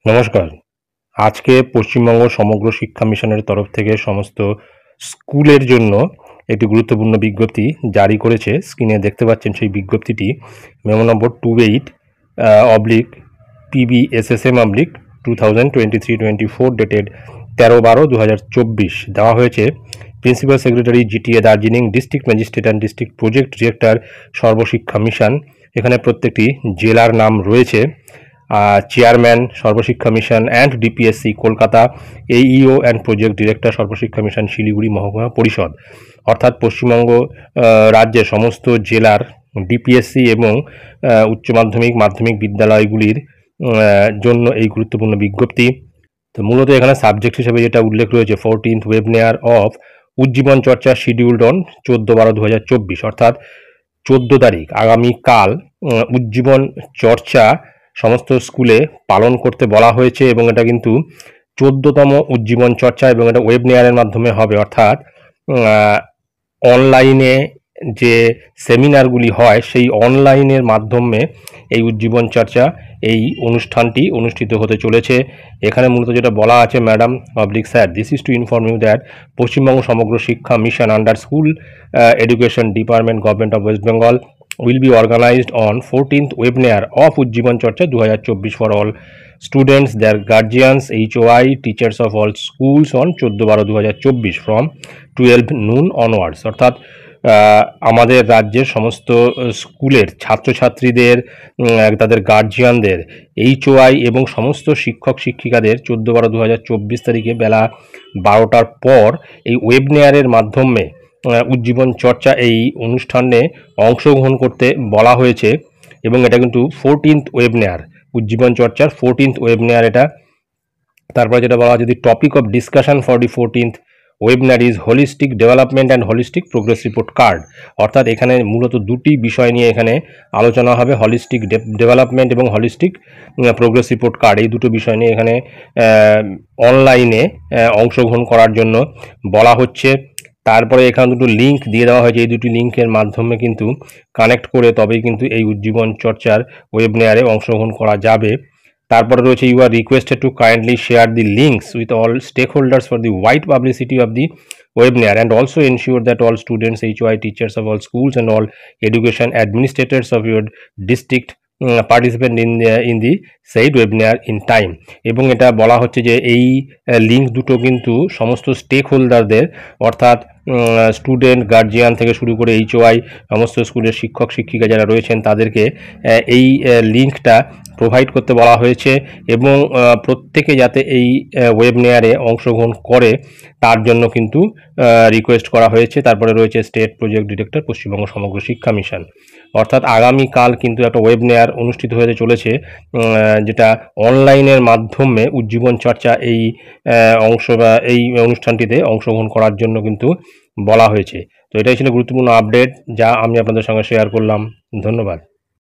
নমস্কার। আজকে পশ্চিমবঙ্গ সমগ্র শিক্ষা মিশনের তরফ থেকে সমস্ত স্কুলের জন্য একটি গুরুত্বপূর্ণ বিজ্ঞপ্তি জারি করেছে। স্ক্রিনে দেখতে পাচ্ছেন সেই বিজ্ঞপ্তিটি মেমো নম্বর 28/PBSSM/2023-24 ডেটেড 13/12/2024 দেওয়া হয়েছে। Principal secretary GTA Darjeeling, district magistrate and district project director Sarva Shiksha mission. এখানে প্রত্যেকটি জেলার নাম রয়েছে। Chairman Sarva Shiksha mission and DPSC Kolkata, AEO and project director Sarva Shiksha mission Siliguri Mahakuma Parishad. অর্থাৎ পশ্চিমবঙ্গ রাজ্যের সমস্ত জেলার ডিপিএসসি এবং উচ্চ মাধ্যমিক মাধ্যমিক বিদ্যালয়গুলির জন্য এই গুরুত্বপূর্ণ বিজ্ঞপ্তি। তো মূলত এখানে সাবজেক্ট হিসেবে যেটা উল্লেখ রয়েছে 14th ওয়েবনেয়ার অফ উজ্জীবন চর্চা শিডিউলড অন 14/12/2024, অর্থাৎ 14 তারিখ আগামীকাল উজ্জীবন চর্চা সমস্ত স্কুলে পালন করতে বলা হয়েছে এবং এটা কিন্তু 14তম উজ্জীবন চর্চা এবং এটা ওয়েবনেয়ারের মাধ্যমে হবে। অর্থাৎ অনলাইনে যে সেমিনারগুলি হয় সেই অনলাইনের মাধ্যমে এই উজ্জীবন চর্চা এই অনুষ্ঠানটি অনুষ্ঠিত হতে চলেছে। এখানে মূলত যেটা বলা আছে, madam public sir, this is to inform you that Paschimbanga Samagra Shiksha mission under school education department government of West Bengal will be organized on 14th webinar of Ujjiban Charcha 2024 for all students, their guardians, HOI, teachers of all schools on 14/12/2024 from 12 noon onwards। অর্থাৎ আমাদের রাজ্যের সমস্ত স্কুলের ছাত্রছাত্রীদের, তাদের গার্জিয়ানদের, HOI এবং সমস্ত শিক্ষক শিক্ষিকাদের 14/12/2024 তারিখে বেলা 12টার পর এই ওয়েবনেয়ারের মাধ্যমে উজ্জীবন চর্চা এই অনুষ্ঠানে অংশগ্রহণ করতে বলা হয়েছে এবং এটা কিন্তু 14th ওয়েবনেয়ার, উজ্জীবন চর্চার 14th ওয়েবনেয়ার এটা। তারপরে যেটা বলা হচ্ছে, the topic of discussion for the 14th webinar is holistic development and holistic progress report card. অর্থাৎ এখানে মূলত দুটি বিষয় নিয়ে এখানে আলোচনা হবে, হলিস্টিক ডেভেলপমেন্ট এবং হলিস্টিক প্রোগ্রেস রিপোর্ট কার্ড। এই দুটো বিষয় নিয়ে এখানে অনলাইনে অংশগ্রহণ করার জন্য বলা হচ্ছে। তারপরে এখানে দুটো লিঙ্ক দিয়ে দেওয়া হয়েছে, এই দুটি লিঙ্কের মাধ্যমে কিন্তু কানেক্ট করে তবেই কিন্তু এই উজ্জীবন চর্চার ওয়েবনেয়ারে অংশগ্রহণ করা যাবে। তারপরে রয়েছে, you are requested to kindly share the links with all stakeholders for the wide publicity of the webinar and also ensure that all students, HOI, teachers of all schools and all education administrators of your district participate in the said webinar in time। এবং এটা বলা হচ্ছে যে এই link দুটো কিন্তু সমস্ত stake হোল্ডারদের, অর্থাৎ স্টুডেন্ট, গার্জিয়ান থেকে শুরু করে HOI সমস্ত স্কুলের শিক্ষক শিক্ষিকা যারা রয়েছেন তাদেরকে এই লিঙ্কটা প্রোভাইড করতে বলা হয়েছে এবং প্রত্যেকে যাতে এই ওয়েবনেয়ারে অংশগ্রহণ করে তার জন্য কিন্তু রিকোয়েস্ট করা হয়েছে। তারপরে রয়েছে state project director Paschimbanga Samagra Shiksha mission. অর্থাৎ আগামীকাল কিন্তু একটা ওয়েবনেয়ার অনুষ্ঠিত হতে চলেছে, যেটা অনলাইনের মাধ্যমে উজ্জীবন চর্চা এই অংশ বা এই অনুষ্ঠানটিতে অংশগ্রহণ করার জন্য কিন্তু বলা হয়েছে। তো এটাই ছিল গুরুত্বপূর্ণ আপডেট যা আমি আপনাদের সঙ্গে শেয়ার করলাম। ধন্যবাদ।